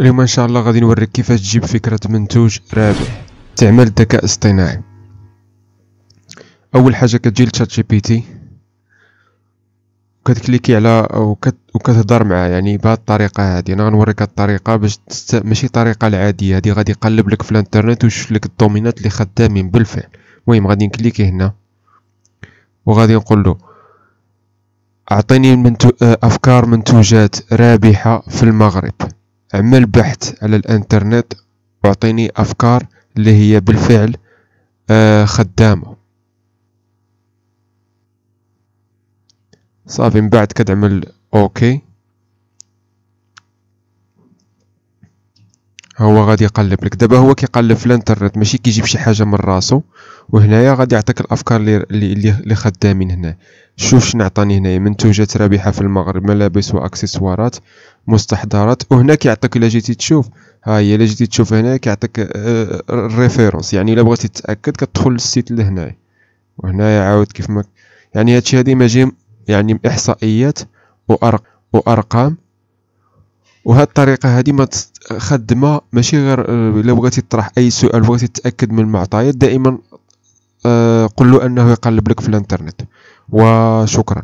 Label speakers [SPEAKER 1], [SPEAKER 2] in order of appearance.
[SPEAKER 1] اليوم ان شاء الله غادي نوريك كيفاش تجيب فكرة منتوج رابح تعمل الذكاء الاصطناعي. اول حاجة كتجي لتشات جي بي تي كتكليكي على وكتهضر معاه، يعني بهذه الطريقة هذه. انا غنوريك هذه الطريقة باش ماشي الطريقة العادية هذه، غادي يقلب لك في الانترنت ويشوف لك الدومينات اللي خدامين بالفعل. المهم غادي نكليكي هنا وغادي نقول له اعطيني افكار منتوجات رابحة في المغرب، اعمل بحث على الانترنت واعطيني افكار اللي هي بالفعل خدامة. صافي من بعد كتعمل اوكي. هو غادي يقلب لك دابا، هو كيقلب في الانترنت ماشي كيجيب شي حاجه من راسو. وهنايا غادي يعطيك الافكار اللي خدامين هنا. شوف شنو عطاني هنايا: منتوجات رابحه في المغرب، ملابس واكسسوارات مستحضرات. وهنا كيعطيك الا جيتي تشوف، ها هي الا جيتي تشوف هنا كيعطيك الريفيرونس، يعني الا بغيتي تتاكد كتدخل للسيت لهنايا. وهنايا عاود كيف ما يعني هادشي هادي ماجي يعني احصائيات وارقام. وهاد الطريقه هذه ما خدمه ماشي غير الا بغيتي تطرح اي سؤال، بغيتي تتاكد من المعطيات دائما قل له انه يقلب لك في الانترنت. وشكرا.